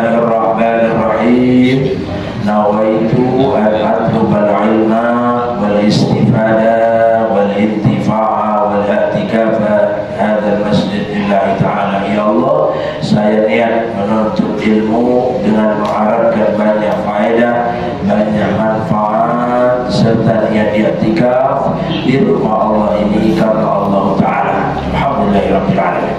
Bismillahirrahmanirrahim. Nawaitu an atlubal ilma wal istifada wal intifa'a wal i'tikafa hadzal masjid lillahi ta'ala. Ya Allah, saya niat menuntut ilmu dengan mengharapkan banyak faedah, banyak manfaat, serta niat i'tikaf di rumah Allah ini karena Allah Ta'ala. Alhamdulillahirabbil alamin.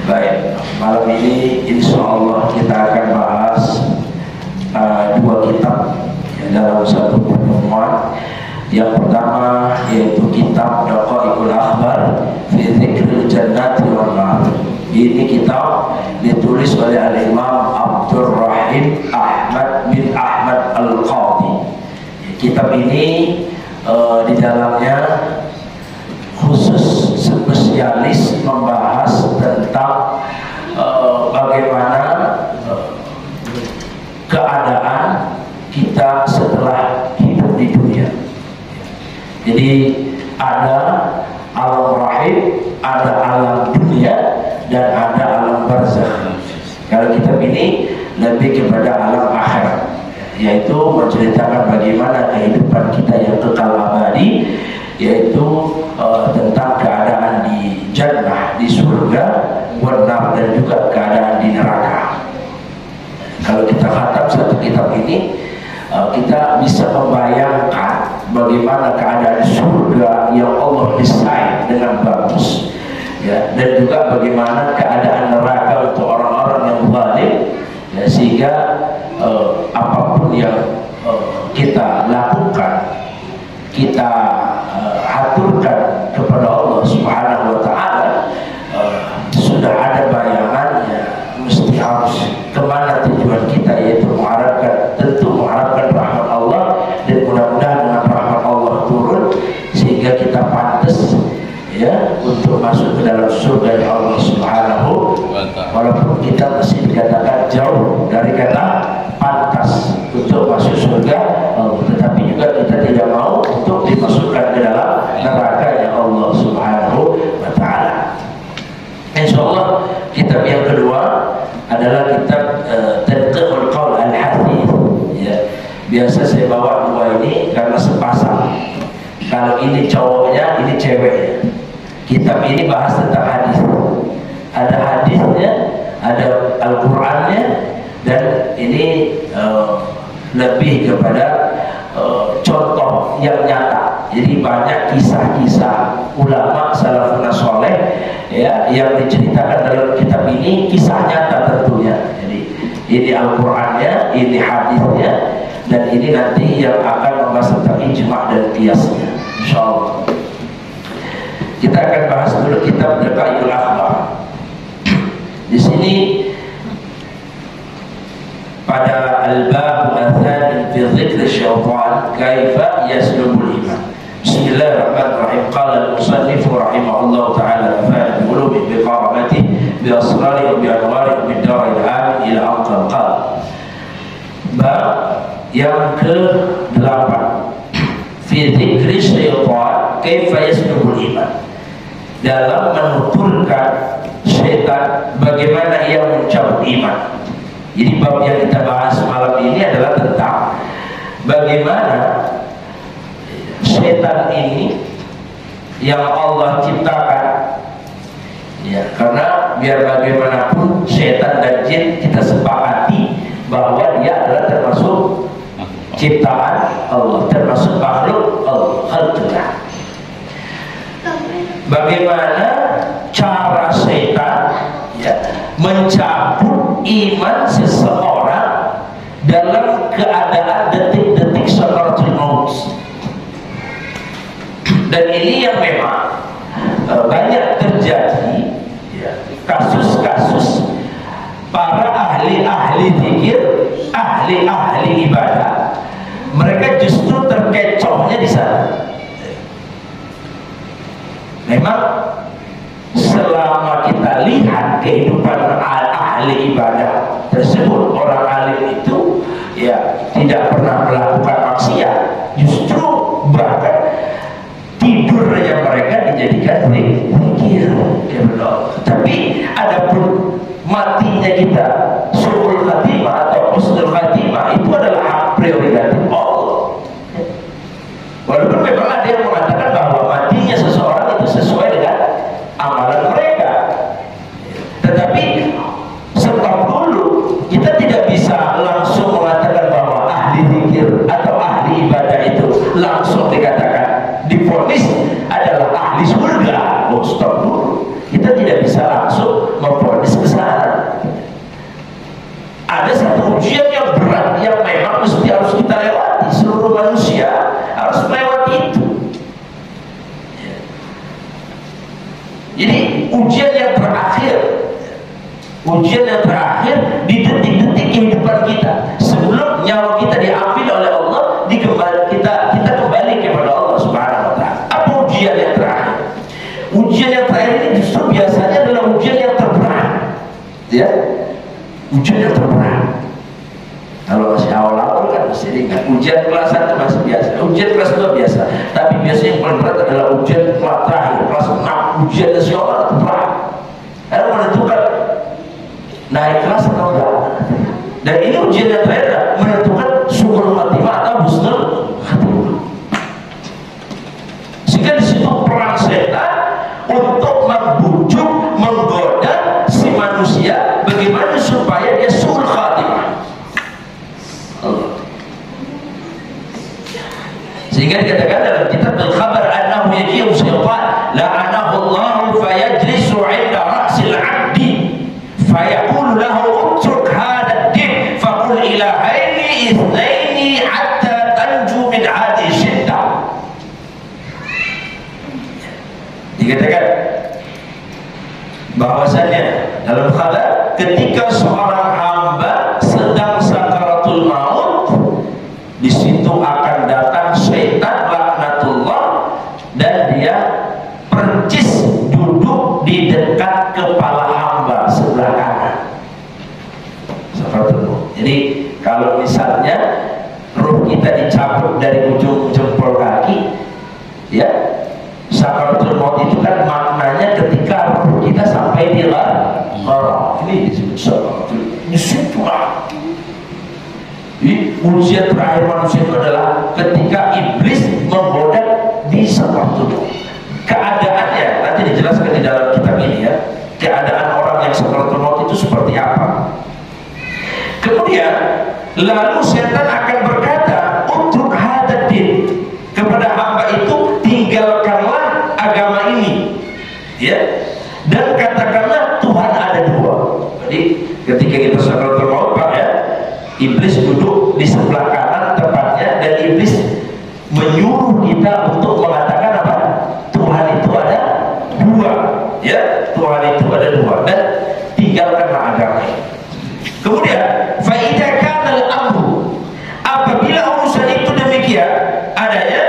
Baik, malam ini insya Allah kita akan bahas dua kitab dalam satu pertemuan. Yang pertama yaitu kitab Daqaiqul Akhbar fi Dzikril Jannati wan Nar. Ini kitab ditulis oleh Al-Imam Abdul Rahim Ahmad bin Ahmad Al-Qadhi. Kitab ini di dalamnya khusus spesialis membahas tentang bagaimana keadaan kita setelah hidup di dunia. Jadi ada alam rahim, ada alam dunia, dan ada alam barzakh. Kalau kitab ini lebih kepada alam akhir, yaitu menceritakan bagaimana kehidupan kita yang kekal abadi, yaitu tentang keadaan di jannah, di surga, benar, dan juga keadaan di neraka. Kalau kita khatam satu kitab ini, kita bisa membayangkan bagaimana keadaan surga yang Allah desain dengan bagus, ya, dan juga bagaimana keadaan neraka untuk orang-orang yang zalim, ya, sehingga apapun yang kita lakukan, kita aturkan kepada Allah Subhanahu wa Ta'ala, sudah ada bayangannya, mesti harus kemana tujuan kita, yaitu tentu mengharapkan rahmat Allah, dan mudah-mudahan dengan rahmat Allah turun sehingga kita pantas, ya, untuk masuk ke dalam surga ya Allah Subhanahu wa Ta'ala. Walaupun kita masih dikatakan jauh dari kata pantas untuk masuk surga, tetapi juga kita tidak mau untuk dimasukkan ke dalam neraka ya Allah Subhanahu wa Ta'ala. Insyaallah kitab yang kedua adalah kitab Tadqiqul Qaul Al-Hadits, ya. Biasa saya bawa dua ini karena sepasang. Kalau ini cowoknya, ini ceweknya. Kitab ini bahas tentang hadis. Ada hadisnya, ada Al-Qur'annya, dan ini lebih kepada contoh yang nyata. Jadi banyak kisah-kisah ulama salafun saleh, ya, yang diceritakan dalam kitab ini, kisah nyata tentunya. Jadi ini Al-Qur'annya, ini hadisnya, dan ini nanti yang akan membahas tentang ijma' dan qiyasnya, insyaallah. Kita akan bahas dulu kitab Daqaiqul Akhbar. Di sini pada al-bab al-thani fi dzikr syaitan kaifa yaslubul iman. Bismillahirrahmanirrahim. Qala al-musannif rahimahullah ta'ala nafa'ana bi ulumi bi qaramati bi asrari wa bi anwari min daril amin ila aqal qal. Bab yang ke-8 fi dzikr syaitan kaifa yaslubul iman. Dalam menuturkan syaitan bagaimana ia mencabut iman. Jadi bab yang kita bahas malam ini adalah tentang bagaimana syaitan ini yang Allah ciptakan, ya, karena biar bagaimanapun syaitan dan jin kita sepakati bahwa dia adalah termasuk ciptaan Allah, termasuk makhluk Allah, khalqullah. Bagaimana cara syaitan, ya, mencabut iman seseorang dalam keadaan detik-detik sakaratul maut. Dan ini yang memang banyak terjadi, ya, kasus-kasus para ahli-ahli zikir, ahli-ahli ibadah, mereka justru terkecohnya di sana. Memang selama kita lihat kehidupan ahli ibadah tersebut, orang alim itu, ya, tidak pernah melakukan maksiat, justru bahkan tidurnya mereka dijadikan zikir. Tapi adapun matinya kita su'ul khatimah atau husnul khatimah itu adalah hak prerogatif Allah. Walaupun memang ada yang mengatakan bahwa matinya seseorang itu sesuai dengan amalan mereka, tetapi sebab dulu kita tidak bisa langsung mengatakan bahwa ahli zikir atau ahli ibadah itu langsung dikatakan divonis adalah ahli surga. Oh, stop dulu, kita tidak bisa langsung memvonis ke sana. Ada satu ujian yang berat yang memang mesti harus kita lewati. Seluruh manusia harus melewati itu. Jadi ujian yang terakhir di detik-detik kehidupan kita sebelum nyawa kita diambil oleh Allah, kita kembali kepada Allah Subhanahu wa Ta'ala. Apa ujian yang terakhir? Ujian yang terakhir ini justru biasanya adalah ujian yang terberat, ya, ujian yang terberat. Kalau masih awal-awal kan masih ringan, ujian kelas 1 masih biasa, ujian kelas 2 biasa, tapi biasanya yang paling berat adalah ujian kelas terakhir, kelas 6, ujian nasional terberat. Karena menentukan naik kelas atau enggak. Dan ini ujian yang terakhir menentukan syukur khatimah atau husnul khatimah. Sehingga di situ perang setan untuk membujuk, menggoda si manusia bagaimana supaya dia syukur khatimah. Sehingga dikatakan dalam kitab al-khabar annahu yaji'u syaitan la'anahu Allah fayajlisu 'inda ra'sil 'abdi fayaqulu lahu utruk hadha ad-din faqul ilahaini ithnaini hatta tanju min hadhihi syiddah. Dikatakan bahwasanya dalam khabar ketika seorang hamba sedang sakaratul maut, di situ akan datang syaitan laknatullah dan dia percis duduk di dekat kepala hamba sebelah kanan. Sakaratul maut. Jadi kalau misalnya ruh kita dicabut dari ujung jempol kaki, ya, sakaratul maut itu kan maknanya ketika ruh kita sampai di lara. Ini disebut sakaratul. Di situ lah. Jadi ujian terakhir manusia itu adalah ketika iblis menggoda di sakaratul maut. Keadaannya nanti dijelaskan di dalam kitab ini, ya, keadaan orang yang sakaratul maut itu seperti apa. Kemudian lalu setan akan berkata utruk hadzal din, kepada hamba itu tinggalkanlah agama ini, ya, dan katakanlah Tuhan ada dua. Jadi ketika kita sakaratul maut, Pak, ya, iblis duduk di sebelah kanan tepatnya dan iblis menyuruh kita untuk mengatakan apa? Tuhan itu ada dua, ya, Tuhan itu ada dua dan tinggalkanlah agama ini. Kemudian faida kana al-amru, apabila urusan itu demikian adanya,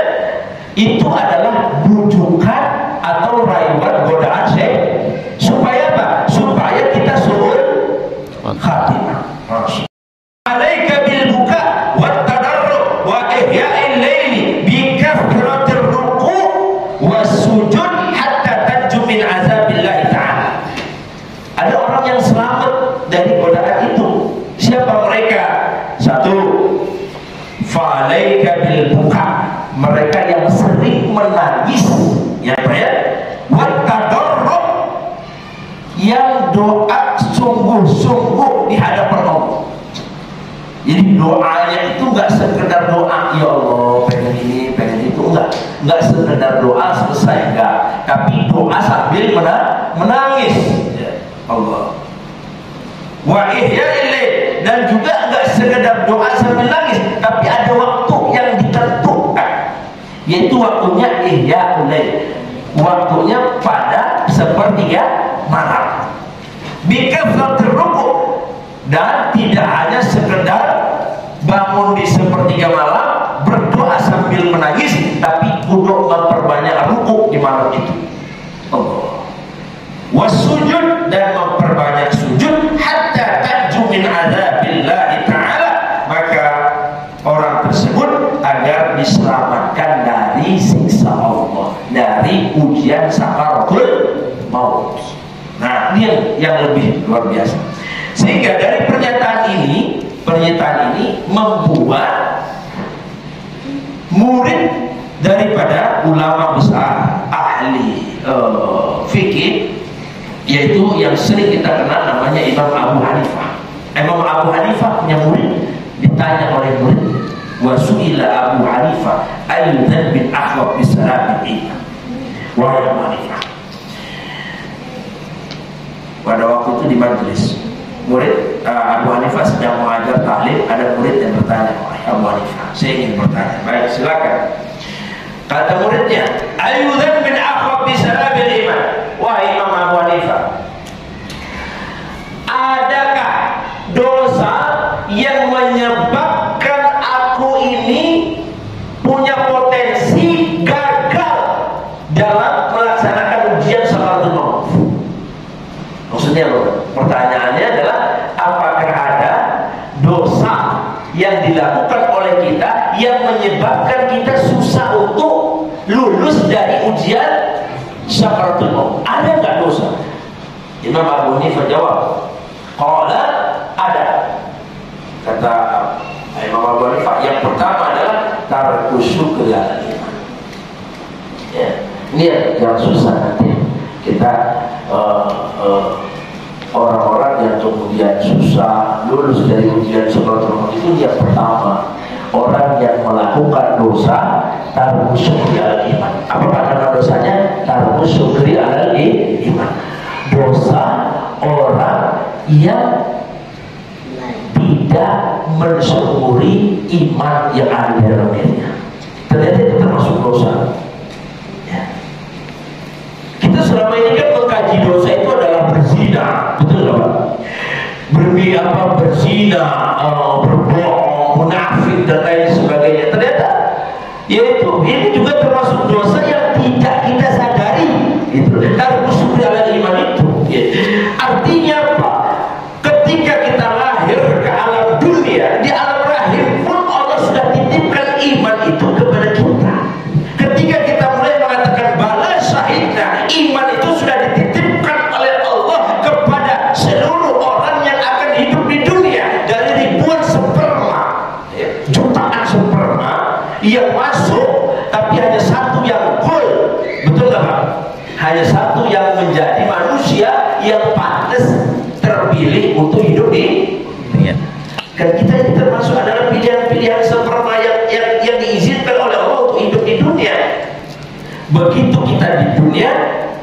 itu adalah bujukan atau rayuan godaan syaitan. Supaya apa? Supaya kita suul khatimah. Alaika bil buka wat tadarru wa ihya'il laili bi kathratir ruku' was sujud hatta tanju min azabillahi ta'ala. Ada orang yang selamat dari godaan itu. Siapa mereka? Satu, fa'alaika bil buka, mereka yang sering menangis, ya, ya, wat tadarru, yang doa sungguh-sungguh di hadapan Allah. Jadi doanya itu nggak sekedar doa, ya Allah pengen ini pengen itu, nggak sekedar doa selesai, enggak, tapi doa sambil menangis, ya Allah. Wa ihya'il lail, dan juga nggak sekedar doa sambil nangis, tapi ada waktu yang ditentukan, yaitu waktunya ihya'ul lail, waktunya pada sepertiga malam, bikafratir ruku', dan tidak hanya sekedar bangun di sepertiga malam berdoa sambil menangis, tapi kudu memperbanyak ruku di malam itu. Allah. Wasujud, dan memperbanyak sujud hatta tanju min adzabillahi ta'ala, maka orang tersebut agar diselamatkan dari siksa Allah, dari ujian sakaratul maut. Nah, ini yang lebih luar biasa. Sehingga dari pernyataan ini membuat murid daripada ulama besar ahli fikih, yaitu yang sering kita kenal namanya Imam Abu Hanifah. Imam Abu Hanifah punya murid, ditanya oleh murid, wa su'ila Abu Hanifah ayyu dhanbin akhwaf bisalabil iman. Wahai Abu Hanifah, pada waktu itu di majelis murid Abu Hanifah sedang mengajar taklim, ada murid yang bertanya, wahai Abu Hanifah, saya ingin bertanya. Baik, silakan. Kata muridnya, ayyu dhanbin akhwaf bisalabil iman. Wahai Imam Abu Hanifah, adakah dosa yang menyebabkan aku ini punya potensi gagal dalam melaksanakan ujian sakaratul maut? Maksudnya pertanyaannya adalah, apakah ada dosa yang dilakukan oleh kita yang menyebabkan kita susah untuk lulus dari ujian sakaratul maut? Ada nggak dosa? Imam Abu Hanifah jawab, qala ada. Kata Imam Abu Hanifah, yang pertama adalah tarku syukri alal iman. Ya, ini yang susah nanti kita orang-orang yang kemudian susah lulus dari ujian sakaratul maut itu. Yang pertama, orang yang melakukan dosa tarku syukri alal iman. Apa nama dosanya? Tarku syukri alal iman. Dosa orang yang tidak mensyukuri iman yang ada di dalam dirinya. Ternyata itu termasuk dosa. Ya. Kita selama ini kan mengkaji dosa itu adalah berzina, betul nggak Pak? Berzina, berbohong, munafik dan lain sebagainya. Ternyata yaitu ini juga termasuk dosa yang tidak kita sadari. Itu harus syukur alal iman itu. Ya. Artinya apa? Ketika kita lahir ke alam dunia, di alam rahim pun Allah sudah titipkan iman itu kepada kita. Ketika kita mulai mengatakan bala syahidna, iman itu sudah dititipkan oleh Allah kepada seluruh orang yang akan hidup di dunia. Dari ribuan sperma, jutaan sperma yang masuk, tapi hanya satu yang full. Betul nggak Pak? Hanya satu yang menjadi manusia yang pantas terpilih untuk hidup di dunia. Dan kita ini termasuk adalah pilihan-pilihan sperma yang diizinkan oleh Allah untuk hidup di dunia. Begitu kita di dunia,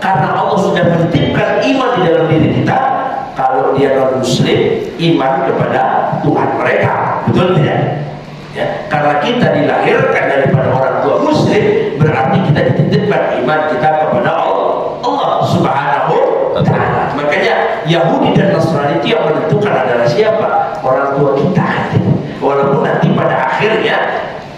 karena Allah sudah menitipkan iman di dalam diri kita. Kalau dia non muslim, iman kepada Tuhan mereka, betul tidak? Ya, karena kita dilahirkan daripada orang tua muslim, berarti kita dititipkan iman kita kepada Allah Subhanahu wa ta'ala. Makanya Yahudi dan Nasrani itu yang menentukan adalah siapa? Orang tua kita. Walaupun nanti pada akhirnya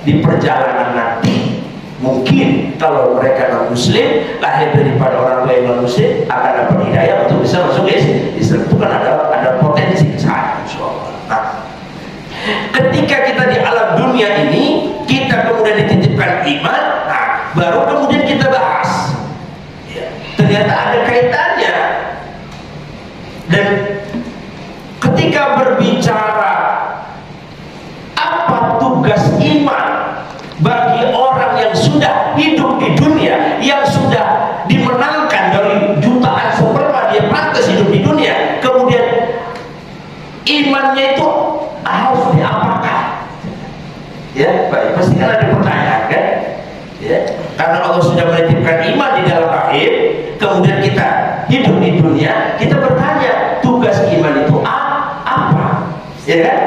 di perjalanan nanti mungkin kalau mereka non muslim, lahir daripada orang tua yang non muslim, akan dapat hidayah untuk bisa masuk Islam. Itu kan ada potensi kesalahan, insyaallah. Nah, ketika kita di alam dunia ini, kita kemudian dititipkan iman, nah, baru kemudian kita bahas. Ya, ternyata ada kaitannya. Dan ketika berbicara apa tugas iman bagi orang yang sudah hidup di dunia, yang sudah dimenangkan dari jutaan sperma, dia pantas hidup di dunia, kemudian imannya itu harus diapakan? Ya, baik, pasti kan ada pertanyaan kan? Ya, karena Allah sudah menitipkan iman di dalam rahim, kemudian kita hidup di dunia, kita bertanya tugas iman itu apa? Ya kan?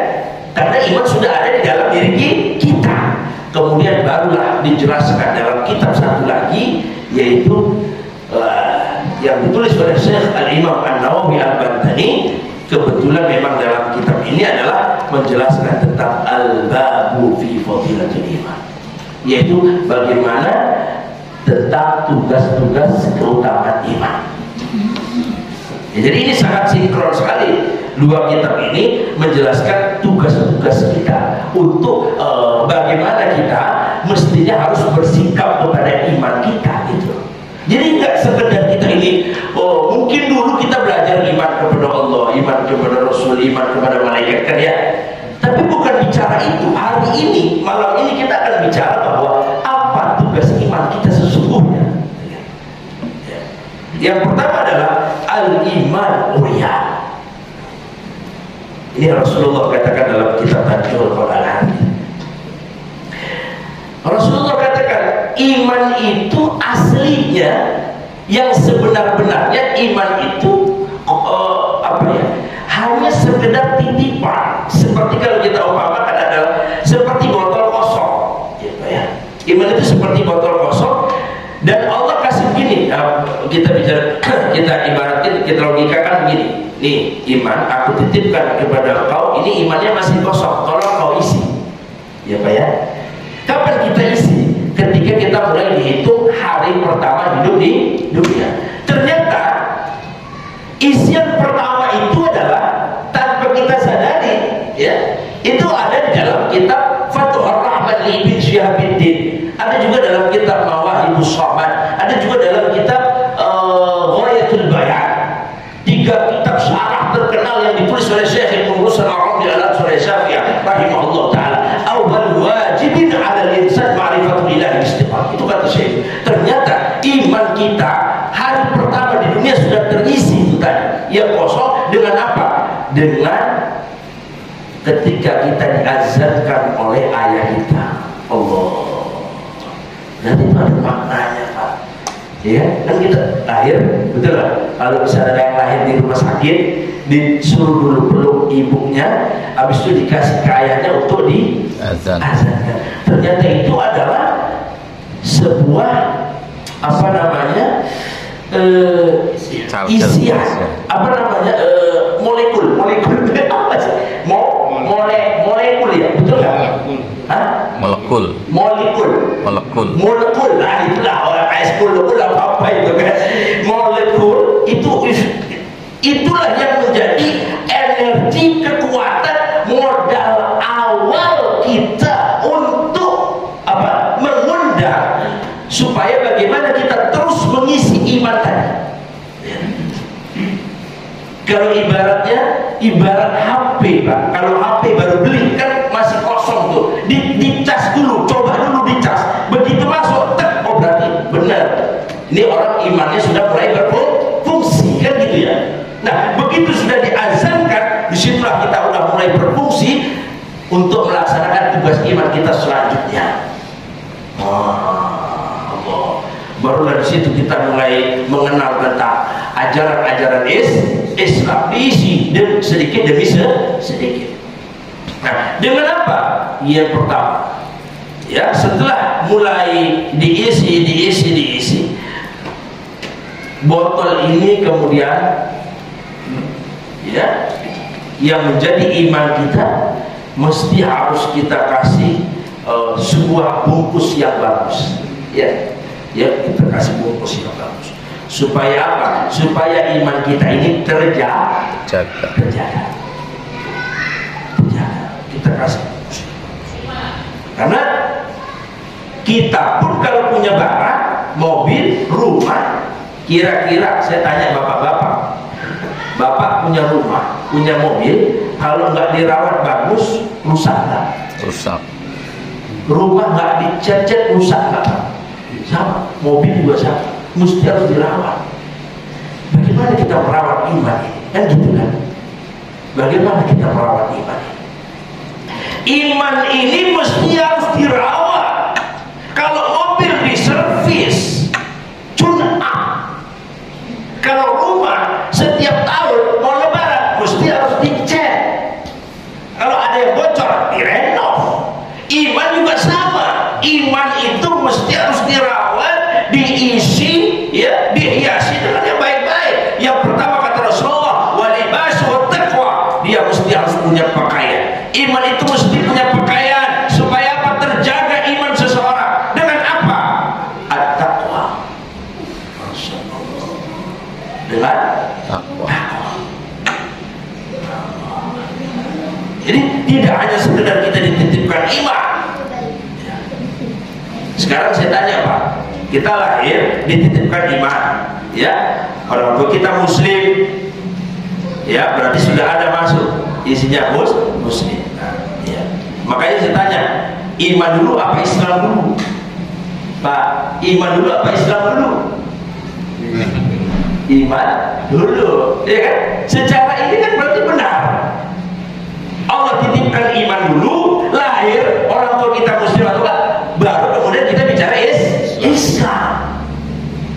Karena iman sudah ada di dalam diri kita. Kemudian barulah dijelaskan dalam kitab satu lagi, yaitu yang ditulis oleh Syekh Al-Imam An-Nawawi Al-Bantani. Kebetulan memang dalam kitab ini adalah menjelaskan tentang al-babu fi fadilatul iman, yaitu bagaimana tentang tugas-tugas keutamaan iman. Ya, jadi ini sangat sinkron sekali. Dua kitab ini menjelaskan tugas-tugas kita untuk bagaimana kita mestinya harus bersikap kepada iman kita gitu. Jadi nggak sekedar kita ini, mungkin dulu kita belajar iman kepada Allah, iman kepada Rasul, iman kepada malaikat kan ya. Tapi bukan bicara itu. Hari ini, malam ini kita akan bicara bahwa apa tugas iman kita sesungguhnya. Yang pertama adalah al-iman uryan. Ini Rasulullah katakan dalam kitab Tajul Quran. Rasulullah katakan iman itu aslinya, yang sebenar-benarnya iman itu hanya sekedar titipan. Seperti kalau kita umpamakan adalah seperti botol kosong, gitu ya. Iman itu seperti botol kosong, dan Allah kasih begini. Kita bicara, kita ibaratkan, kita logikakan begini. Nih iman, aku titipkan kepada kau. Ini imannya masih kosong, tolong kau isi, ya Pak ya. Kapan kita isi? Ketika kita mulai dihitung hari pertama hidup di dunia. Ternyata isian pertama itu adalah tanpa kita sadari, ya, itu ada di dalam kitab Fathur Rahman li Ibn Syihabuddin, ada juga dalam kitab Mawahibus Shaman, ada juga dalam kitab Ghayatul Bayan. 3 kitab syarah terkenal yang ditulis oleh Syekh Ibnu Rushd Al-Arabi al-Ansari Syafi'i rahimahullah taala. Awal wajibin 'ala al-insan ma'rifatul ilahi istiqam. Itu kata Syekh. Ternyata iman kita hari pertama di dunia sudah terisi itu tadi. Yang kosong dengan apa? Dengan ketika kita diazankan oleh ayah kita. Allah. Nanti itu ada maknanya, Pak. Ya, kan kita lahir, betul lah. Kalau misalnya ada yang lahir di rumah sakit, disuruh dulu peluk ibunya, habis itu dikasih ke ayahnya untuk diazankan. Ternyata itu adalah sebuah apa namanya isian, apa namanya molekul apa sih? Molekul ya, betul nggak? Molekul, nah itulah orang molekul apa itu kan? Molekul itulah yang menjadi energi, kekuatan, modal awal kita untuk apa? Mengundang supaya bagaimana kita terus mengisi iman tadi. Kalau ibarat HP, Pak. Kalau HP baru beli kan masih kosong tuh. Dicas dulu, coba dulu dicas. Begitu masuk, tek, oh berarti benar. Ini orang imannya sudah mulai berfungsi kan gitu ya. Nah, begitu sudah diazankan, disitulah kita udah mulai berfungsi untuk melaksanakan tugas iman kita selanjutnya. Baru dari situ kita mulai mengenal tentang ajaran-ajaran Islam, diisi sedikit demi sedikit. Nah, dengan apa? Yang pertama, ya, setelah mulai diisi, botol ini kemudian, ya, yang menjadi iman kita mesti harus kita kasih sebuah bungkus yang bagus, ya. Ya, kita kasih bungkus yang bagus. Supaya apa? Supaya iman kita ini terjaga. Kita kasih bungkus. Karena kita pun kalau punya barang, mobil, rumah, kira-kira saya tanya bapak-bapak, bapak punya rumah, punya mobil, kalau nggak dirawat bagus, rusak nggak? Rusak. Rumah nggak dicat-cat, rusak nggak? Sama, mobil juga sama, mesti harus dirawat. Bagaimana kita merawat iman ini? Kan gitu kan? Bagaimana kita merawat iman ini? Iman ini mesti harus dirawat. Kalau mobil diservis, tune up. Kalau rumah setiap tahun mau lebaran mesti harus dicek. Kalau ada yang bocor, direnov. Iman juga sama. Iman itu mesti harus dirawat, diisi, ya, dihiasi dengan yang baik-baik. Yang pertama kata Rasulullah, walibasu taqwa, dia mesti harus punya pakaian. Iman itu mesti punya pakaian supaya apa? Terjaga iman seseorang dengan apa? At-taqwa. Dengan taqwa. Jadi tidak hanya sekedar kita dititipkan iman. Sekarang saya tanya, Pak, kita lahir dititipkan iman, ya, orang tua kita muslim, ya berarti sudah ada masuk isinya muslim. Nah, ya. Makanya saya tanya, iman dulu apa Islam dulu? Pak, iman dulu apa Islam dulu? Iman dulu, ya kan? Secara ini kan berarti benar. Allah titipkan iman dulu, lahir orang tua kita muslim atau enggak, baru kemudian kita bicara Islam.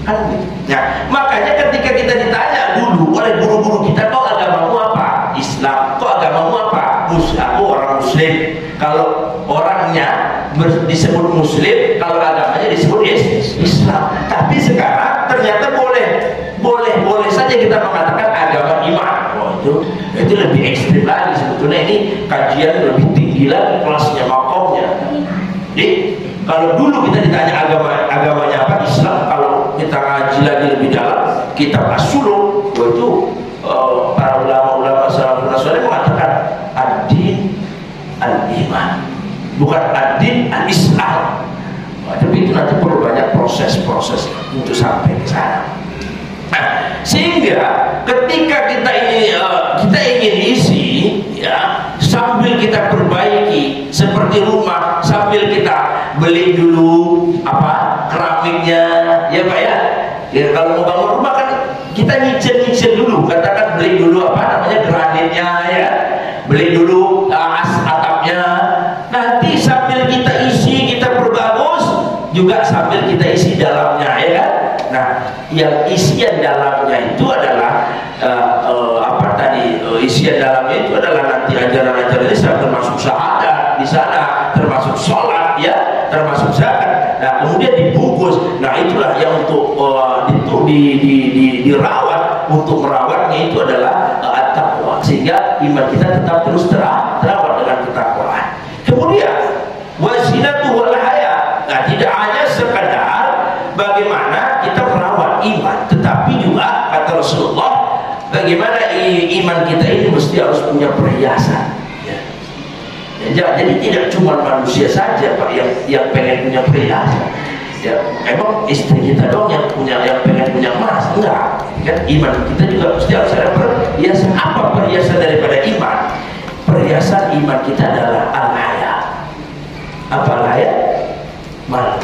Kan gitu. Nah, makanya ketika kita ditanya dulu oleh guru-guru kita, kau agamamu apa? Islam. Kau agamamu apa? Aku orang muslim. Kalau orangnya disebut muslim, kalau agamanya disebut Islam. Tapi sekarang ternyata boleh saja kita mengatakan agama iman. Oh, itu lebih ekstrim lagi sebetulnya. Ini kajian lebih tinggi lagi kelasnya, makomnya. Jadi kalau dulu kita ditanya agamanya apa, Islam. Kalau kita ngaji lagi lebih dalam kitab As-Suluk, itu para ulama-ulama salafun saleh mengatakan ad-din al-iman, bukan ad-din al-islam. Tapi itu nanti perlu banyak proses untuk sampai ke sana. Nah, sehingga ketika kita ingin isi, ya, sambil kita perbaiki seperti rumah, sambil kita beli dulu keramiknya, ya Pak ya. Ya, kalau mau bangun rumah kan kita nyicil dulu, katakan beli dulu granitnya, ya, beli dulu atapnya. Nanti sambil kita isi, kita perbagus, juga sambil kita isi dalamnya, ya kan? Nah, yang isian dalamnya itu adalah isian dalamnya itu adalah nanti ajaran-ajaran Islam, termasuk syahadat di sana, termasuk sholat, ya, termasuk zakat. Nah, kemudian dibungkus. Nah, itulah yang untuk dirawat. Untuk merawatnya itu adalah at-taqwa, sehingga iman kita tetap terus terawat dengan ketakwaan. Kemudian wazinatu wal haya. Nah, tidak hanya sekadar bagaimana kita merawat iman, tetapi juga kata Rasulullah, bagaimana iman kita ini mesti harus punya perhiasan. Ya, jadi tidak cuma manusia saja Pak yang pengen punya perhiasan. Ya, emang istri kita dong yang pengen punya emas? Enggak. Kan iman kita juga mesti harus ada perhiasan. Apa perhiasan daripada iman? Perhiasan iman kita adalah al-haya. Apa al-haya? Malu.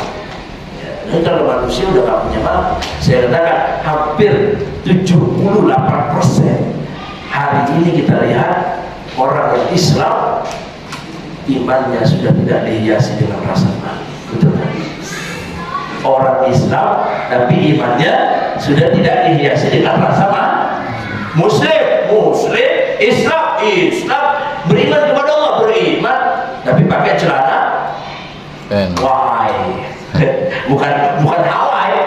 Ini kalau manusia udah gak punya malu, saya katakan hampir 78% hari ini kita lihat orang yang Islam imannya sudah tidak dihiasi dengan rasa malu. Betul kan? Orang Islam tapi imannya sudah tidak dihiasi dengan rasa malu. Muslim, Islam, beriman kepada Allah, beriman, tapi pakai celana wahai. bukan Hawaii,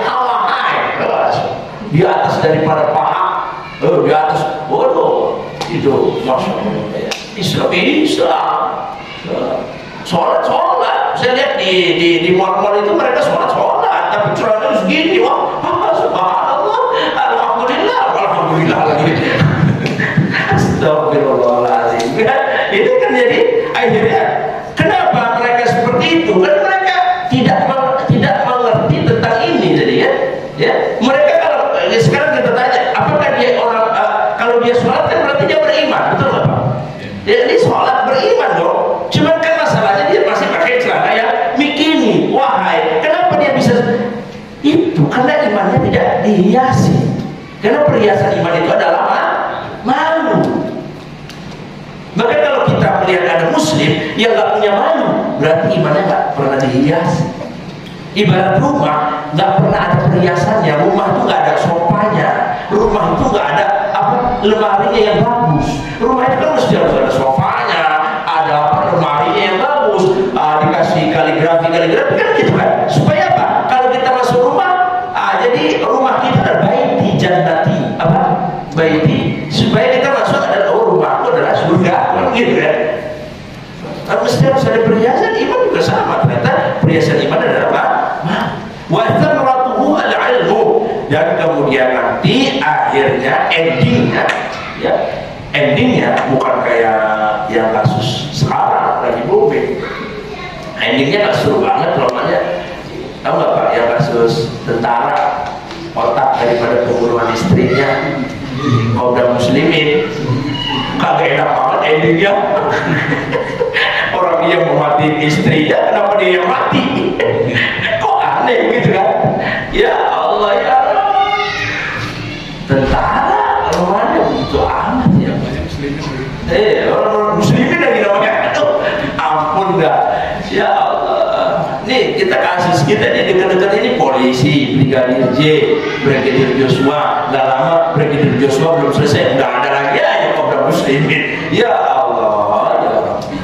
di atas daripada paha, di atas, bodoh, itu maksudnya Islam. Sholat, saya lihat di mall-mall itu mereka sholat, tapi celananya segini, subhanallah, alhamdulillah lagi. Astagfirullahaladzim. Itu kan jadi akhirnya kenapa mereka seperti itu? Kan mereka tidak mengerti tentang ini, jadi ya mereka kalau sekarang kita tanya apakah dia orang kalau dia sholat kan berarti dia beriman, betul nggak Pak? Ya, dia sholat beriman dong, cuman kan masalahnya dia masih pakai celana yang bikini. Wahai, kenapa dia bisa itu? Karena imannya tidak dihiasi. Karena perhiasan iman itu adalah malu. Maka kalau kita melihat ada muslim yang nggak punya malu, berarti imannya nggak pernah dihiasi. Ibarat rumah nggak pernah ada perhiasannya, rumah itu nggak ada sofanya, rumah itu nggak ada lemarinya yang bagus. Rumah itu kan mesti harus ada sofanya, ada lemarinya yang bagus, dikasih kaligrafi kan gitu kan. Supaya apa? Kalau kita masuk rumah, jadi rumah kita ada baiti jannati, baiti, supaya kita masuk ada rumahku adalah surga, gitu kan. Mesti harus ada perhiasan. Iman juga sama, ternyata perhiasan iman adalah apa? Wa thamratuhu al-ilmu. Dan kemudian nanti akhirnya endingnya bukan kayak yang kasus sekarang lagi booming. Endingnya gak seru banget namanya. Tahu nggak Pak yang kasus tentara otak daripada pembunuhan istrinya? Kaum muslimin kagak enak banget endingnya. Orang yang mematiin istrinya, kenapa dia yang mati? Kok aneh gitu kan? Ya Allah ya Allah. Tentara mana begitu amat ya? Orang muslimin lagi namanya. Ampun dah. Ya Allah. Nih kita kasus kita nih dekat-dekat ini polisi, Brigadir J, Brigadir Joshua. Gak lama Brigadir Joshua belum selesai, udah ada lagi aja kaum muslimin. Ya Allah, ya Rabbi.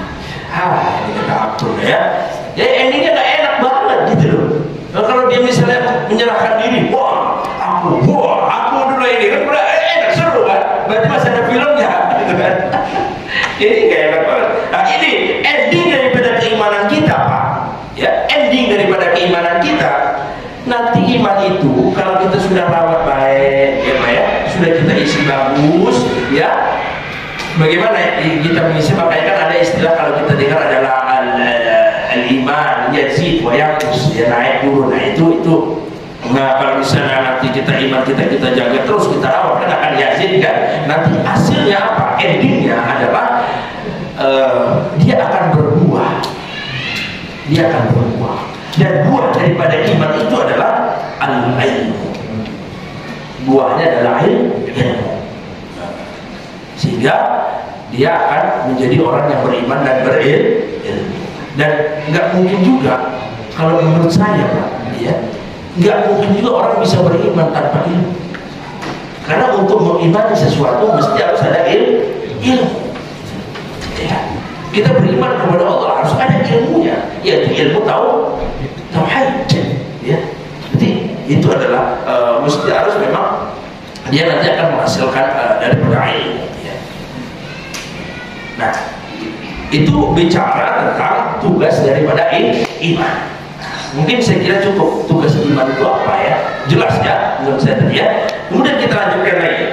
Ini kata ampun ya. Ya endingnya gak enak banget gitu loh. Nah, kalau dia misalnya menyerahkan diri, wah aku dulu ini kan udah enak seru kan. Berarti masih ada filmnya, gitu kan? Ini gak enak banget. Nah ini ending daripada keimanan kita, Pak. Ya, ending daripada keimanan kita. Nanti iman itu kalau kita sudah rawat baik, ya Pak ya, sudah kita isi bagus, ya. Bagaimana kita mengisi? Makanya kan ada istilah kalau kita dengar adalah al-iman yazid wa yanqus, ya naik turun. Nah itu. Nah kalau misalnya nanti kita iman kita jaga terus, kita rawat kan akan yazid kan. Nanti hasilnya apa? Endingnya adalah dia akan berbuah. Dan buah daripada iman itu adalah al-ilmu. Buahnya adalah ilmu. Sehingga dia akan menjadi orang yang beriman dan berilmu. Dan nggak mungkin juga, kalau menurut saya Pak, ya, nggak mungkin juga orang bisa beriman tanpa ilmu. Karena untuk mengimani sesuatu mesti harus ada ilmu. Ya. Kita beriman kepada Allah harus ada ilmunya, yaitu ilmu tauhid. Ya. Jadi itu adalah mesti harus memang dia nanti akan menghasilkan daripada ilmu. Ya. Nah, itu bicara tentang tugas daripada iman. Mungkin saya kira cukup tugas iman itu apa ya? Jelas ya, belum saya tadi ya. Kemudian kita lanjutkan lagi.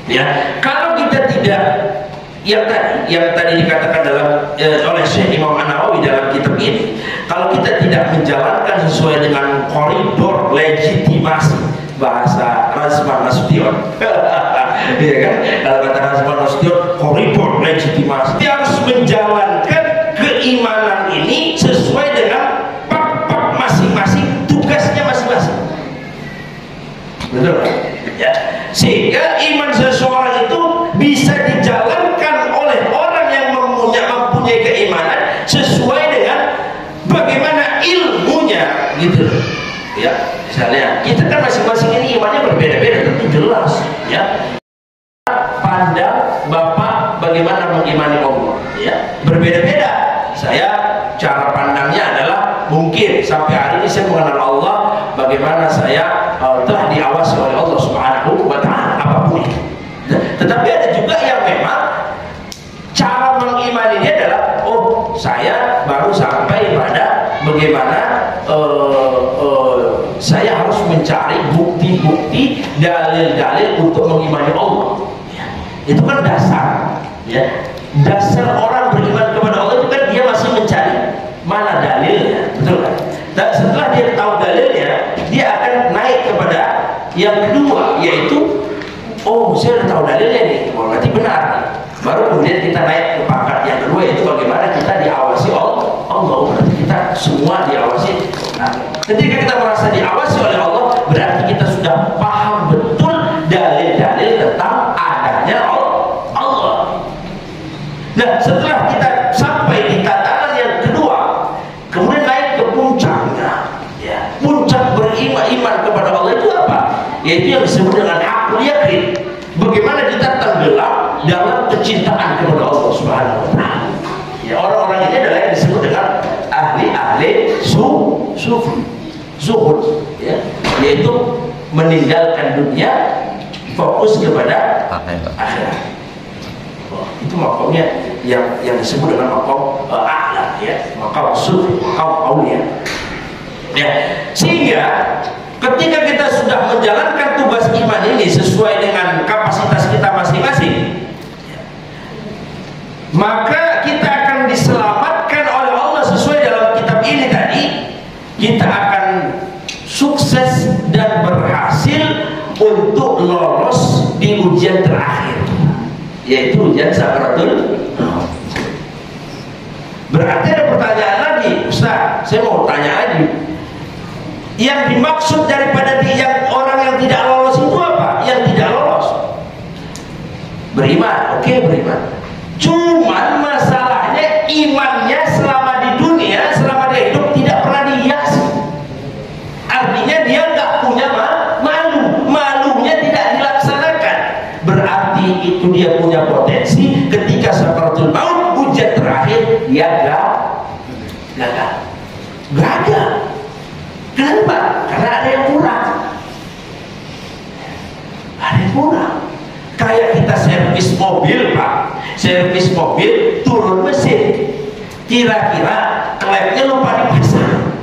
Ya, kalau kita tidak yang tadi dikatakan oleh Syekh Imam An-Nawawi dalam kitab ini, kalau kita tidak menjalankan sesuai dengan koridor legitimasi, bahasa Razman Nasution, ya kan? Kalau kata Razman Nasution, koridor legitimasi, dia harus menjalankan keimanan ini sesuai dengan bab-bab masing-masing, tugasnya masing-masing. Betul kan? Ya. Sehingga iman seseorang itu bisa dijalankan oleh orang yang mempunyai keimanan sesuai dengan bagaimana ilmunya, gitu. Ya, misalnya kita kan masing-masing ini imannya berbeda-beda, tentu jelas. Ya, pandang Bapak bagaimana mengimani Allah, ya, berbeda-beda. Saya cara pandangnya adalah mungkin sampai hari ini saya mengenal Allah bagaimana saya telah diawasi oleh Allah Subhanahu wa Ta'ala, apapun itu. Tetapi ada juga yang memang cara mengimaninya adalah, oh saya baru sampai pada bagaimana saya harus mencari bukti-bukti, dalil-dalil untuk mengimani Allah. Ya, itu kan dasar. Ya, dasar orang beriman kepada Allah itu kan dia masih mencari mana dalilnya, betul kan? Dan setelah dia tahu dalilnya, dia akan naik kepada yang kedua, yaitu oh saya udah tahu dalilnya nih, oh, berarti benar nih. Baru kemudian kita naik ke pangkat yang kedua, yaitu bagaimana kita diawasi Allah. Berarti kita semua diawasi. Nah, ketika kita merasa diawasi oleh Allah, berarti kita sudah paham betul dalil-dalil tentang adanya Allah. Nah, setelah kita sampai di tatanan yang kedua, kemudian naik ke puncaknya, ya. Puncak beriman kepada Allah itu apa? Yaitu yang disebut dengan hakul yakin. Bagaimana kita tenggelam dalam kecintaan kepada Allah Subhanahu wa Ta'ala. Ya, orang-orang ini adalah yang disebut dengan ahli-ahli sufi, zuhud, ya, yaitu meninggalkan dunia, fokus kepada akhirat. Itu makamnya yang disebut dengan makam a'la, ya, makam sufi, makam aulia. Ya, sehingga ketika kita sudah menjalankan tugas iman ini sesuai dengan kapasitas kita masing-masing, maka kita akan diselamatkan oleh Allah sesuai dalam kitab ini tadi. Kita akan sukses dan berhasil untuk lolos ujian sakaratul maut. Berarti ada pertanyaan lagi, Ustaz, saya mau tanya lagi. Yang dimaksud daripada yang orang yang tidak lolos itu apa? Yang tidak lolos beriman, oke, beriman. Cuman masalahnya imannya selama di dunia, selama dia hidup tidak pernah dihiasi. Artinya dia nggak punya malu, malunya tidak dilaksanakan. Berarti itu dia punya potensi ketika sakaratul maut ujian terakhir dia gagal. Kenapa? Karena ada yang kurang. Ada yang kurang. Kayak kita servis mobil, Pak. Servis mobil, turun mesin. Kira-kira klepnya lupa dipasang.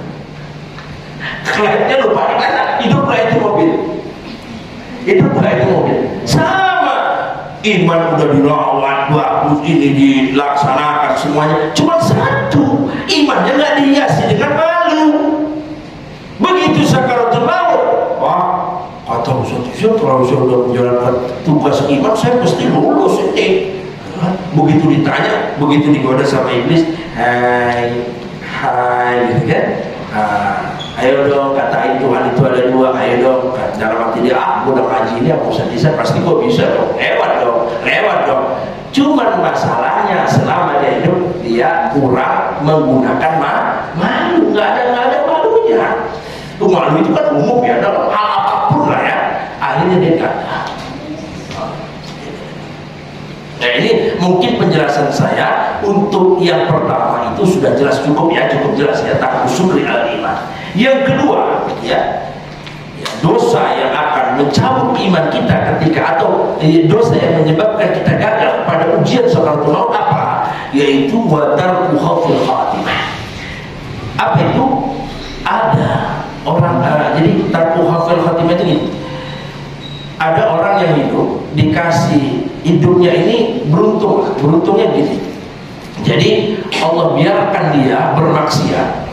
Klepnya lupa dipasang. Hidup gak itu mobil? Hidup gak itu mobil? Sama. Iman udah dirawat, bagus, ini dilaksanakan semuanya. Cuma satu, imannya gak dihiasi dengan malu. Begitu sakaratul maut, wah, kata Ustaz, kalau saya sudah menjalankan tugas iman, saya pasti lulus ini. Begitu ditanya, begitu digoda sama iblis, hai, gitu kan? Ayo dong, katain Tuhan itu ada dua, ayo dong. Dalam arti dia, aku udah ngaji ini, aku bisa, pasti gue bisa dong. Lewat dong. Cuman masalahnya selama dia hidup, dia kurang menggunakan malu, nggak ada malunya. Malu itu kan umum ya, dalam hal apapun lah ya. Akhirnya dia kata. Nah, ini mungkin penjelasan saya untuk yang pertama itu sudah jelas, cukup jelas ya, takusuk al iman. Yang kedua ya, dosa yang akan mencabut iman kita ketika, atau dosa yang menyebabkan kita gagal pada ujian sakaratul maut apa? Yaitu watarku khawfil khatimah. Apa itu? Ada orang, jadi tarku khawfil khatimah itu gini. Ada orang yang hidup dikasih hidupnya ini beruntungnya gini. Jadi Allah biarkan dia bermaksiat.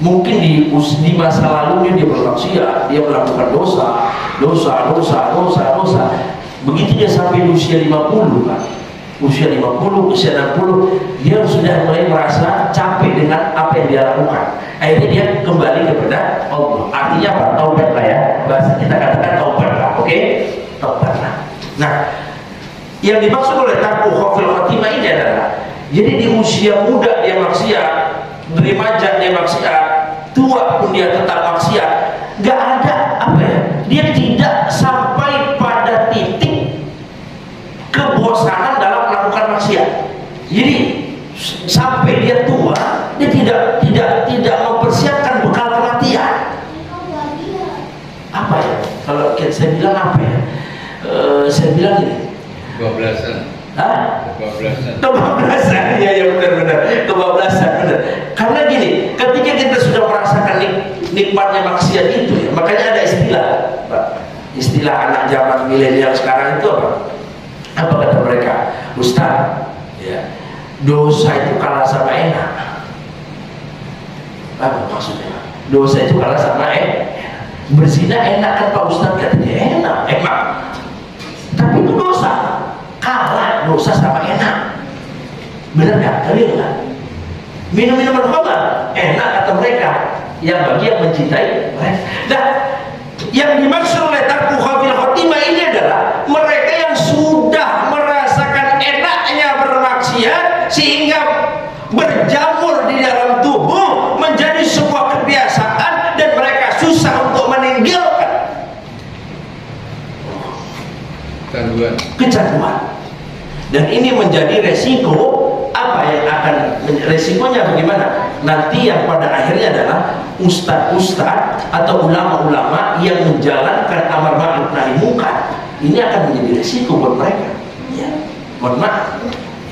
Mungkin di masa lalunya dia bermaksiat, dia melakukan dosa. Begitu dia sampai di usia 50, Pak. Usia 50, usia 60, dia sudah mulai merasa capek dengan apa yang dia lakukan. Akhirnya dia kembali kepada Allah. Artinya apa? Taubat lah ya. Bahasa kita katakan taubat lah, oke? Taubat lah. Nah, yang dimaksud oleh tarku khawfil khatimah ini adalah, jadi di usia muda dia maksiat, remaja dia maksiat, tua pun dia tetap maksiat, gak ada apa ya, dia tidak sampai pada titik kebosanan dalam melakukan maksiat. Jadi sampai dia tua, dia tidak mempersiapkan bekal kematian. Apa ya? Kalau saya bilang apa ya? Saya bilang ini. Kebablasan. Hah? Kebablasan. Ya benar. Kebablasan benar. Karena gini, ketika kita sudah merasakan nikmatnya maksiat itu, ya, makanya ada istilah, Pak. Istilah anak zaman milenial sekarang itu apa? Apa kata mereka? Ustaz, ya, dosa itu kalah sama enak. Apa maksudnya? Dosa itu kalah sama enak. Berzina enak kan Pak Ustaz? Katanya enak, emang. Tapi itu dosa. Kalah dosa sama enak. Benar nggak? Kalian nggak? Minum-minum khamar enak kata mereka. Yang bagi yang mencintai mereka. Nah, yang dimaksud oleh tarku khawfil khatimah ini adalah mereka yang sudah merasakan enaknya bermaksiat sehingga berjamur di dalam tubuh menjadi sebuah kebiasaan dan mereka susah untuk meninggalkan kecanduan. Dan ini menjadi resiko. Apa yang akan resikonya bagaimana? Nanti yang pada akhirnya adalah ustadz atau ulama-ulama yang menjalankan amar ma'ruf nahi munkar. Ini akan menjadi resiko buat mereka. Ya, mohon maaf.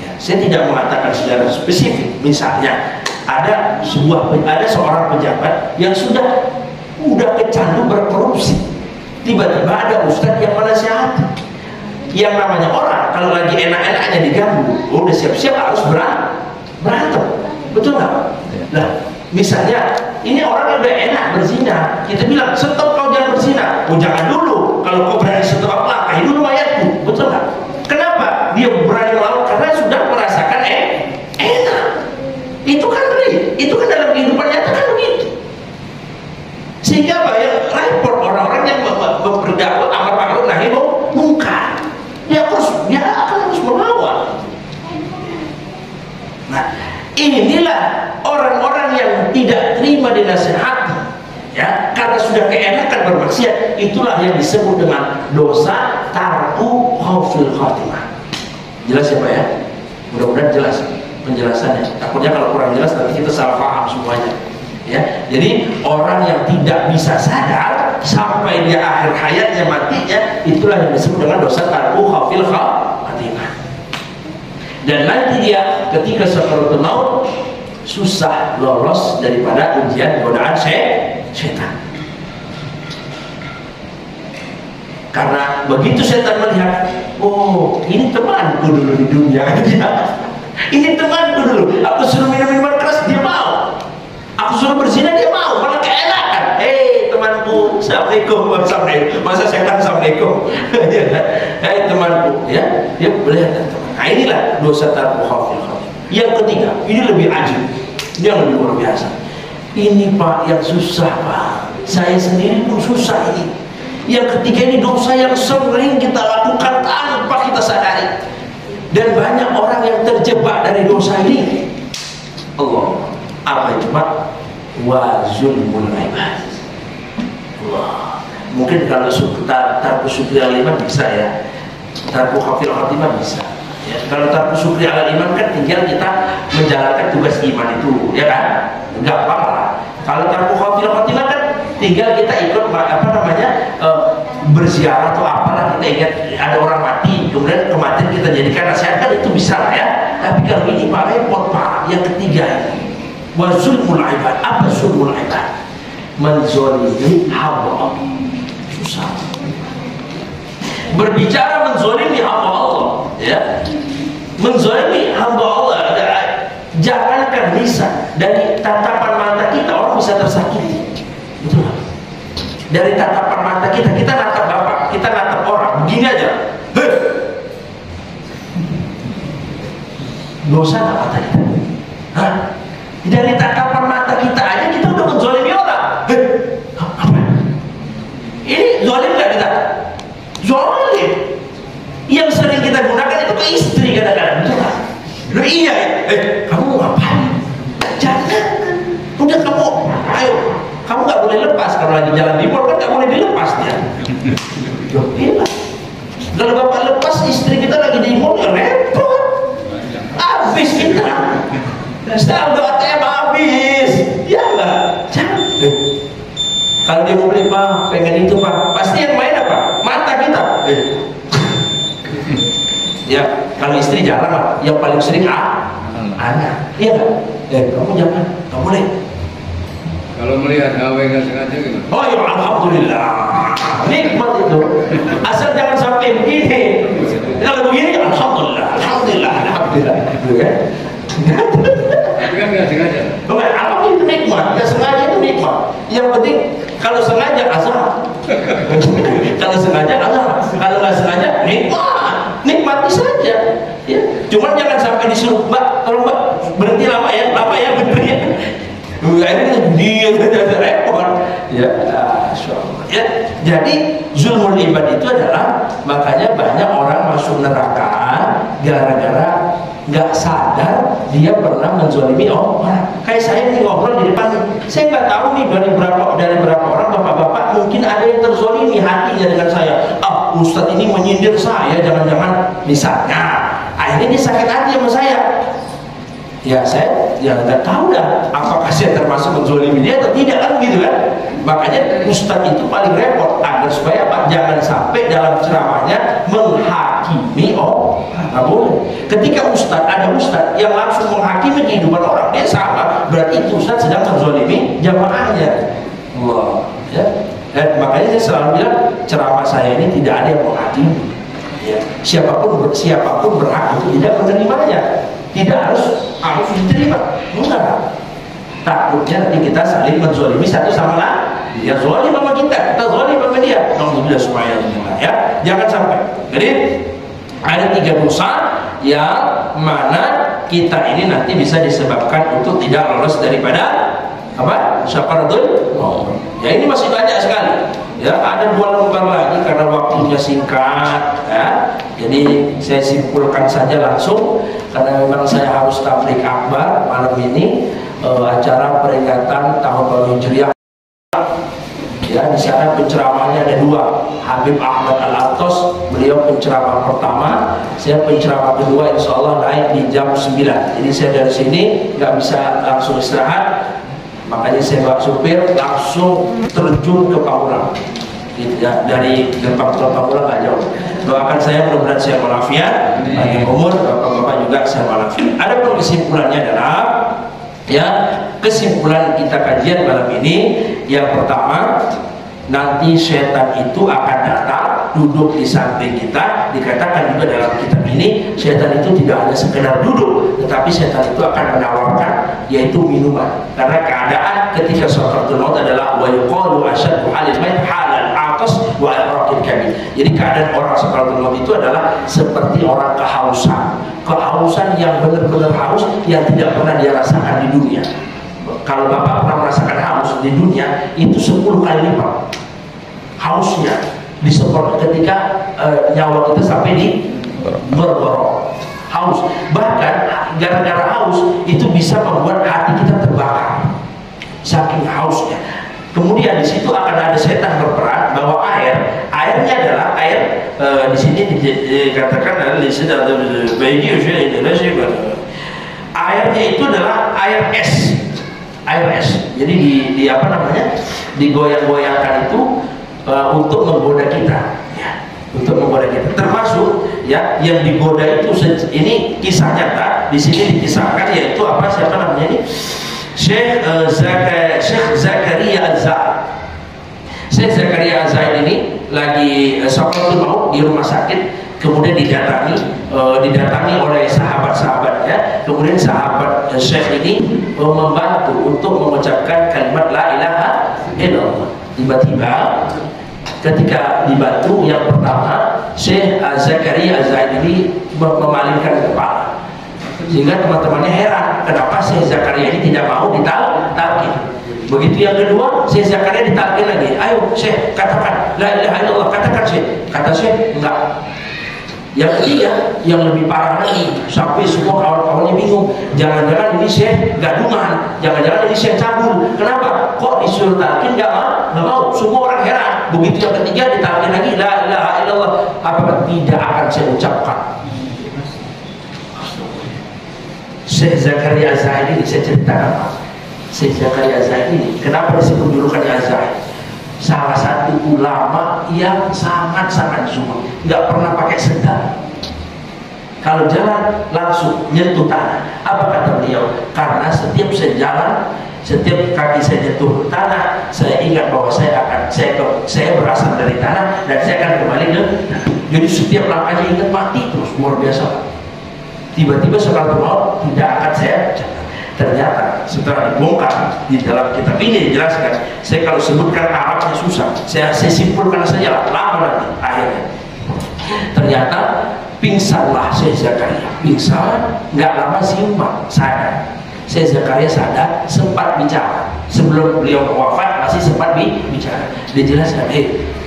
Ya, saya tidak mengatakan secara spesifik. Misalnya ada seorang pejabat yang sudah kecandu berkorupsi. Tiba-tiba ada ustadz yang menasihati. Yang namanya orang kalau lagi enak-enaknya diganggu, udah siap-siap harus berantem, betul nggak? Nah, misalnya ini orang yang udah enak berzina, kita bilang stop, kau jangan berzina. Oh jangan dulu, kalau kau berani stop langkahi dulu mayatku, betul nggak? Kenapa dia berani melawan Itu kan dalam kehidupan nyata kan begitu. Sehingga apa ya, repot orang-orang yang berdakwah amar ma'ruf nahi munkar. Dia akan harus melawan. Nah, inilah orang-orang yang tidak terima dinasihati, ya, karena sudah keenakan bermaksiat. Itulah yang disebut dengan dosa tarku husnul khatimah. Jelas ya Pak ya? Mudah-mudahan jelas penjelasannya. Takutnya kalau kurang jelas nanti kita salah paham semuanya. Ya, jadi orang yang tidak bisa sadar sampai dia akhir hayatnya matinya, itulah yang disebut dengan dosa tarku husnul khatimah. Dan nanti dia ketika sakaratul maut susah lolos daripada ujian godaan setan. Karena begitu setan melihat, oh ini temanku dulu di dunia, ini temanku dulu. Aku suruh minum minuman keras dia mau, aku suruh berzina dia mau, malah keenakan. Temanku, assalamualaikum, masa setan assalamualaikum. Temanku, ya, dia melihat. Nah inilah dosa tarku husnul khatimah. Yang ketiga, ini lebih ajib, ini yang lebih luar biasa. Ini Pak yang susah Pak, saya sendiri pun susah ini. Yang ketiga ini dosa yang sering kita lakukan tanpa kita sadari, dan banyak orang yang terjebak dari dosa ini. Allah, apa itu Pak? Wa zulmul ibad. Allah, mungkin kalau tarku syukri al-iman bisa ya, tarku husnul khatimah bisa. Ya, kalau tarku syukri ala iman kan tinggal kita menjalankan tugas iman itu, ya kan? Gampang lah. Kalau tarku husnul khatimah kan tinggal kita ikut berziarah atau apalah, kita ingat ada orang mati, kemudian kematian kita jadikan nasihat, kan itu bisa lah ya. Tapi kalau ini Pak repot Pak. Yang ketiga ini wa zulmul ibad. Apa zulmul ibad? Menzolimi hamba Allah. Susah. Berbicara menzolimi hamba Allah, ya, menzolimi hamba Allah. Jangankan lisan, dari tatapan mata kita orang bisa tersakiti. Betul. Dari tatapan mata kita natap bapak, kita natap orang, begini aja. Dosa nggak mata kita? Hah? Dari tatapan mata kita aja kita udah menzolimi orang. Apa? Ini zolim nggak kita? Zolim. Yang sering kita gunakan itu ke istri kadang-kadang. Betul kan? Loh iya ya. Kamu ngapain? Jangan. Udah kamu, ayo. Kamu nggak boleh lepas kalau lagi jalan di mall kan nggak boleh dilepas dia. Loh iya. Kalau bapak lepas istri kita lagi di mall ya repot. Habis kita. Saldo ATM habis. Ya nggak? Jangan. Kalau dia mau beli Pak, pengen itu Pak, pasti yang main apa? Mata kita. Ya, kalau istri jarang lah. Yang paling sering anak. Iya nggak? Kamu jangan, nggak boleh. Kalau melihat HW nggak sengaja gimana? Oh ya alhamdulillah, nikmat itu. Asal jangan sampai begini. Kalau begini alhamdulillah. Gitu kan? Tapi kan nggak sengaja. Alhamdulillah itu nikmat. Nggak sengaja itu nikmat. Yang penting kalau sengaja azab. Kalau sengaja azab. Kalau nggak sengaja nikmati saja. Ya. Cuman jangan sampai disuruh Mbak, tolong Mbak berhenti lama ya bener ya. Akhirnya dia repot ya. Ya, jadi zulmul ibad itu adalah, makanya banyak orang masuk neraka gara-gara nggak sadar dia pernah menzolimi orang. Kayak saya nih ngobrol di depan, saya nggak tahu nih dari berapa orang bapak-bapak mungkin ada yang terzolimi hatinya dengan saya. Ustadz ini menyindir saya, jangan-jangan misalnya akhirnya dia sakit hati sama saya. Ya saya nggak tahu dah apakah saya termasuk menzolimi dia atau tidak kan gitu kan. Makanya ustadz itu paling repot agar supaya Pak jangan sampai dalam ceramahnya menghakimi nggak boleh. Ketika ada ustadz yang langsung menghakimi kehidupan orang, dia sama, berarti itu ustadz sedang menzolimi jamaahnya. Wah, ya. Dan makanya saya selalu bilang ceramah saya ini tidak ada yang menghakimi. Ya. Siapapun berhak untuk tidak menerimanya. Tidak harus diterima. Enggak. Takutnya nanti kita saling menzolimi satu sama lain. Dia zolim sama kita zolim sama dia. Alhamdulillah semuanya ya. Jangan sampai. Jadi ada 3 dosa yang mana kita ini nanti bisa disebabkan untuk tidak lolos daripada apa? Syakaratul maut. Ya ini masih banyak sekali. Ya, ada 2 lembar lagi karena waktunya singkat ya. Jadi saya simpulkan saja langsung karena memang saya harus tablik akbar malam ini, acara peringatan tahun baru Hijriah. Ya, di sana penceramahnya ada 2, Habib Ahmad Al-Atos, beliau penceramah pertama, saya penceramah kedua, insya Allah naik di jam 9. Jadi saya dari sini nggak bisa langsung istirahat, makanya saya bawa supir langsung terjun ke Pamulang. Ya, dari gerbang tol Pamulang nggak jauh. Doakan saya mudah-mudahan saya walafiat, panjang umur, bapak-bapak juga saya walafiat. Adapun kesimpulannya adalah ya, kesimpulan kita kajian malam ini yang pertama, nanti setan itu akan datang duduk di samping kita. Dikatakan juga dalam kitab ini, setan itu tidak hanya sekedar duduk, tetapi setan itu akan menawarkan yaitu minuman. Karena keadaan ketika sakaratul maut adalah wa yuqalu asyaddu halil maut halal atas wa iraqil kabir. Jadi keadaan orang sakaratul maut itu adalah seperti orang kehausan yang benar-benar haus yang tidak pernah dia rasakan di dunia. Kalau Bapak pernah merasakan haus di dunia, itu 10 kali lipat hausnya disebut ketika nyawa kita sampai di berborok haus. Bahkan gara-gara haus itu bisa membuat hati kita terbakar saking hausnya. Kemudian di situ akan ada setan berperan bahwa airnya adalah air, di sini dikatakan adalah airnya itu adalah air es. Jadi di apa namanya, digoyang-goyangkan itu untuk menggoda kita, ya, untuk menggoda kita. Termasuk ya yang digoda itu, ini kisah nyata di sini dikisahkan, yaitu apa, siapa namanya ini, Syekh Zakaria Az-Zaid. Syekh Zakaria Az-Zaid ini lagi sakaratul maut di rumah sakit, kemudian didatangi oleh sahabat-sahabatnya. Kemudian sahabat Syekh ini membantu untuk mengucapkan kalimat la ilaha illallah. Tiba-tiba ketika dibantu yang pertama, Syekh Zakaria Az-Zaid ini memalingkan kepala, sehingga teman-temannya heran kenapa Syekh Zakaria ini tidak mau ditalkin. Begitu yang kedua, Syekh Zakaria ditalkin lagi, ayo Syekh katakan la ilaha illallah, katakan Syekh. Kata Syekh enggak. Yang ketiga, yang lebih parah lagi, sampai semua kawan-kawannya bingung, jangan-jangan ini Syekh gadungan, jangan-jangan ini Syekh cabul. Kenapa? Kok disuruh talkin nggak mau? Semua orang heran. Begitu yang ketiga ditalkin lagi la ilaha illallah, apa tidak akan saya ucapkan. Syekh Zakaria Az-Zaid ini saya ceritakan, Pak. Syekh Zakaria Az-Zaid ini kenapa disebut julukannya Az-Zaid? Salah satu ulama yang sangat-sangat zuhud, nggak pernah pakai sendal. Kalau jalan langsung nyentuh tanah. Apa kata beliau? Karena setiap saya jalan, setiap kaki saya nyentuh tanah, saya ingat bahwa saya berasal dari tanah dan saya akan kembali ke. Jadi setiap langkahnya ingat mati terus, luar biasa. Tiba-tiba sakaratul maut tidak akan saya. Ternyata setelah dibongkar di dalam kitab ini dijelaskan, saya kalau sebutkan Arabnya susah, saya simpulkan saja lah, lama nanti akhirnya. Ternyata pingsanlah Syekh Zakaria, pingsan, nggak lama siuman, sadar. Syekh Zakaria sadar, sempat bicara sebelum beliau wafat, masih sempat bicara. Dijelaskan,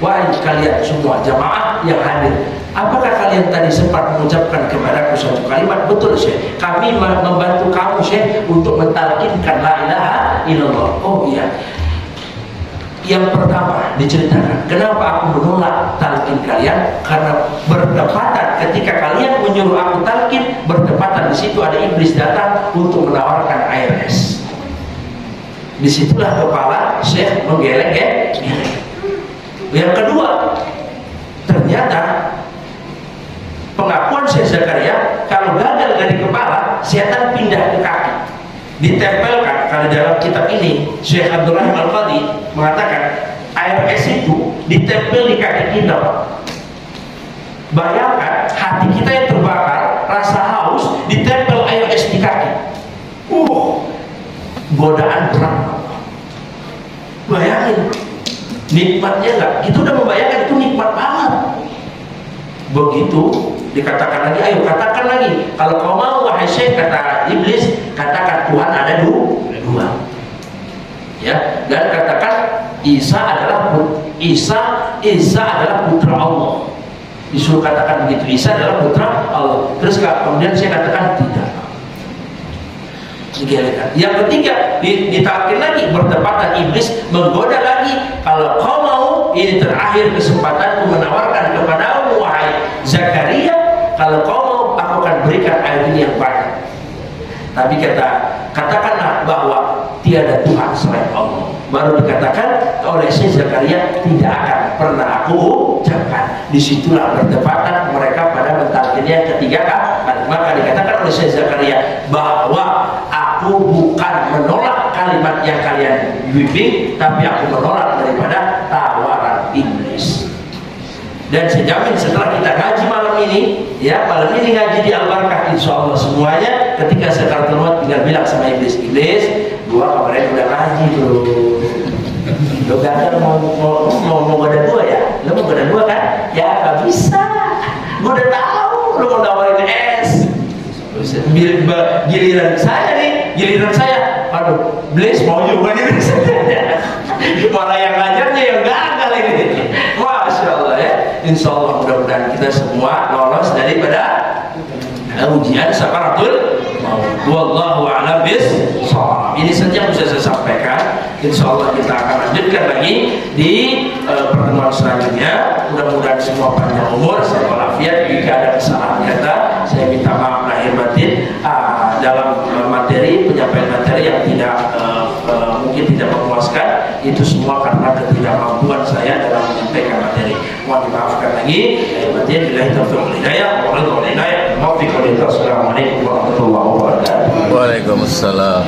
wahai kalian semua jamaah yang hadir, apakah kalian tadi sempat mengucapkan kepadaku satu kalimat? Betul Syekh, kami membantu kamu Syekh untuk mentalkinkan la ilaha illallah. Oh iya. Yang pertama diceritakan, kenapa aku menolak talkin kalian? Karena berdepatan ketika kalian menyuruh aku talkin, berdepatan di situ ada iblis datang untuk menawarkan air es. Disitulah kepala Syekh menggeleng-geleng. Yang kedua, ternyata pengakuan Syekh Zakaria, kalau gagal dari kepala, setan pindah ke kaki, ditempelkan. Kalau dalam kitab ini Syekh Abdurrahim Al-Qadi mengatakan air es itu ditempel di kaki kita. Bayangkan hati kita yang terbakar, rasa haus, ditempel air es di kaki. Godaan berat. Bayangin nikmatnya nggak? Kita udah membayangkan itu nikmat banget. Begitu Dikatakan lagi, ayo katakan lagi. Kalau kau mau wahai Syekh, kata iblis, katakan Tuhan ada dua. Ya, dan katakan Isa adalah putra Allah. Disuruh katakan begitu, Isa adalah putra Allah. Terus kemudian saya katakan tidak. Yang ketiga, ditawarkan lagi, bertepatan iblis menggoda lagi. Kalau kau mau, ini terakhir kesempatanku menawarkan kepadamu wahai Zakaria, kalau kau mau aku akan berikan air ini yang banyak. Tapi katakanlah bahwa tiada Tuhan selain Allah. Baru dikatakan oleh Syekh Zakaria, tidak akan pernah aku ucapkan. Disitulah bertepatan mereka pada mentalkinnya ketiga kali. Maka dikatakan oleh Syekh Zakaria bahwa aku bukan menolak kalimat yang kalian bimbing, tapi aku menolak daripada tawaran iblis. Dan saya jamin setelah kita ngaji malam ini, ya malam ini ngaji di Al-Barakah insya Allah semuanya, ketika Sakaratul Maut tinggal bilang sama iblis, gua kemarin udah ngaji tuh. Lo gagal mau goda dua ya? Lo mau goda dua kan? Ya gak bisa. Gua udah tahu lo mau nawarin es. Giliran saya, aduh, iblis mau juga nih. Malah yang ngajarnya yang gagal ini. Masya Allah ya. Insya Allah mudah-mudahan kita semua lolos daripada ujian Sakaratul Maut. Wallahu a'lam bishawab. Ini saja yang bisa saya sampaikan. Insya Allah kita akan lanjutkan lagi di pertemuan selanjutnya. Mudah-mudahan semua panjang umur, sehat walafiat. Jika ada kesalahan kata, saya minta maaf lahir batin dalam materi, penyampaian materi yang tidak mungkin tidak memuaskan. Itu semua karena ketidakmampuan saya dalam menyampaikan materi. Mohon dimaafkan lagi. Billahi taufiq wal hidayah. Assalamualaikum warahmatullahi wabarakatuh. Waalaikumsalam.